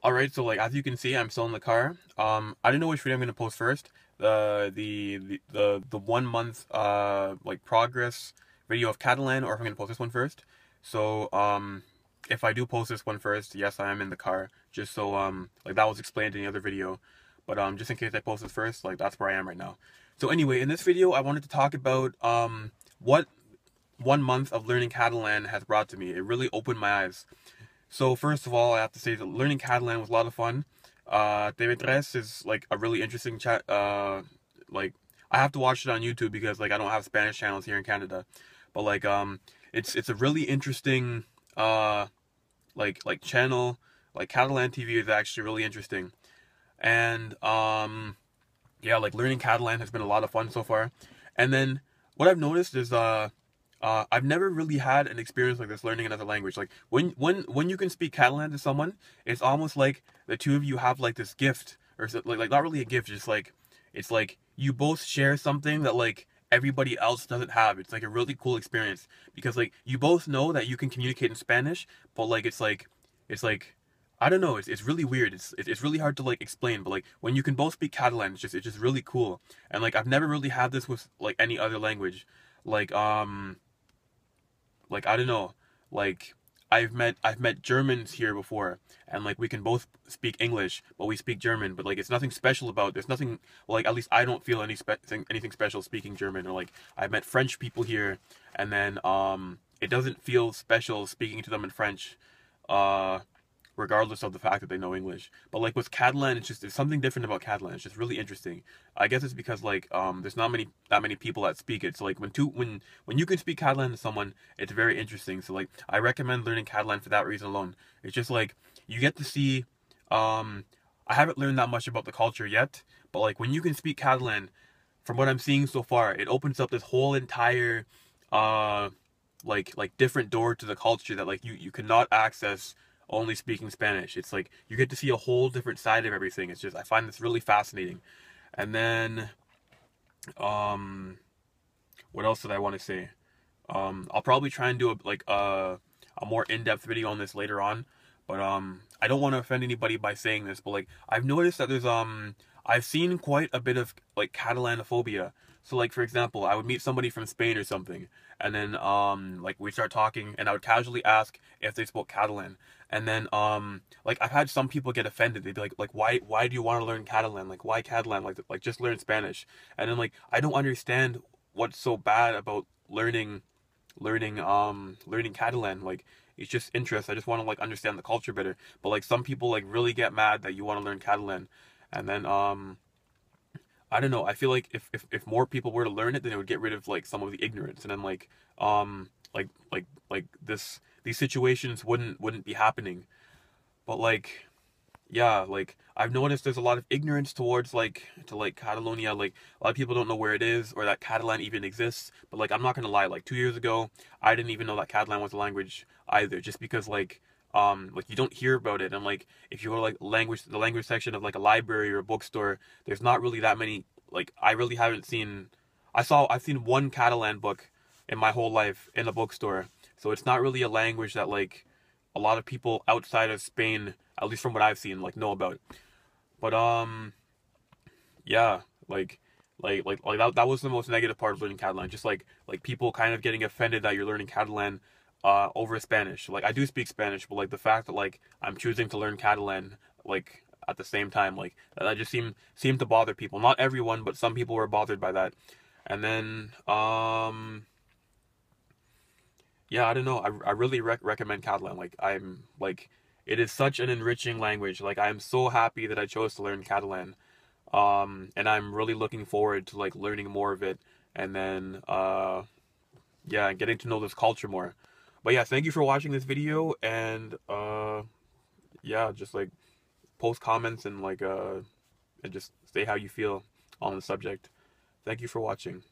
Alright, so like as you can see, I'm still in the car. I don't know which video I'm gonna post first. The 1 month like progress video of Catalan, or if I'm gonna post this one first. So if I do post this one first, yes, I am in the car. Just so like that was explained in the other video. But just in case I post this first, like that's where I am right now. So anyway, in this video I wanted to talk about what 1 month of learning Catalan has brought to me. It really opened my eyes. So first of all, I have to say that learning Catalan was a lot of fun. TV3 is like a really interesting chat. Like I have to watch it on YouTube because like I don't have Spanish channels here in Canada, but like it's a really interesting like channel. Like Catalan TV is actually really interesting, and yeah, like learning Catalan has been a lot of fun so far. And then what I've noticed is I've never really had an experience like this learning another language. Like when you can speak Catalan to someone, it's almost like the two of you have like this gift, or like not really a gift, just like it's like you both share something that like everybody else doesn't have. It's like a really cool experience because like you both know that you can communicate in Spanish, but like it's like I don't know. It's really weird. It's really hard to like explain. But like when you can both speak Catalan, it's just really cool. And like I've never really had this with like any other language. Like like I don't know. Like I've met Germans here before, and like we can both speak English, but we speak German. But like it's nothing special about. There's nothing, well, like at least I don't feel anything special speaking German. Or like I've met French people here, and then it doesn't feel special speaking to them in French. Uh Regardless of the fact that they know English. But like with Catalan, it's just there's something different about Catalan. It's just really interesting. I guess it's because like there's not many people that speak it. So like when you can speak Catalan to someone, it's very interesting. So like I recommend learning Catalan for that reason alone. It's just like you get to see I haven't learned that much about the culture yet, but like when you can speak Catalan, from what I'm seeing so far, it opens up this whole entire uh like different door to the culture that like you cannot access only speaking Spanish. It's like you get to see a whole different side of everything. It's just I find this really fascinating. And then um what else did I want to say? I'll probably try and do a more in-depth video on this later on, but I don't want to offend anybody by saying this, but like I've noticed that I've seen quite a bit of like Catalanophobia. So like for example, I would meet somebody from Spain or something, and then like we start talking, and I would casually ask if they spoke Catalan, and then like I've had some people get offended. They'd be like why do you want to learn Catalan? Like why Catalan? Like just learn Spanish. And then like I don't understand what's so bad about learning Catalan. Like it's just interest. I just want to like understand the culture better. But like some people like really get mad that you want to learn Catalan. And then I don't know. I feel like if more people were to learn it, then it would get rid of like some of the ignorance. And then like these situations wouldn't be happening. But like yeah, like I've noticed there's a lot of ignorance towards like Catalonia. Like a lot of people don't know where it is or that Catalan even exists. But like I'm not gonna lie, like 2 years ago, I didn't even know that Catalan was a language either. Just because like you don't hear about it, and like if you go to like the language section of like a library or a bookstore, there's not really that many. Like I really haven't seen. I've seen one Catalan book in my whole life in a bookstore. So it's not really a language that like a lot of people outside of Spain, at least from what I've seen, like know about. But yeah, like that was the most negative part of learning Catalan. Just like people kind of getting offended that you're learning Catalan over Spanish. Like I do speak Spanish, but like the fact that like I'm choosing to learn Catalan like at the same time, like that just seemed to bother people. Not everyone, but some people were bothered by that. And then yeah, I don't know. I really recommend Catalan. Like I'm like it is such an enriching language. Like I'm so happy that I chose to learn Catalan. And I'm really looking forward to like learning more of it, and then yeah, getting to know this culture more. But yeah, thank you for watching this video, and yeah, just like post comments and like and just say how you feel on the subject. Thank you for watching.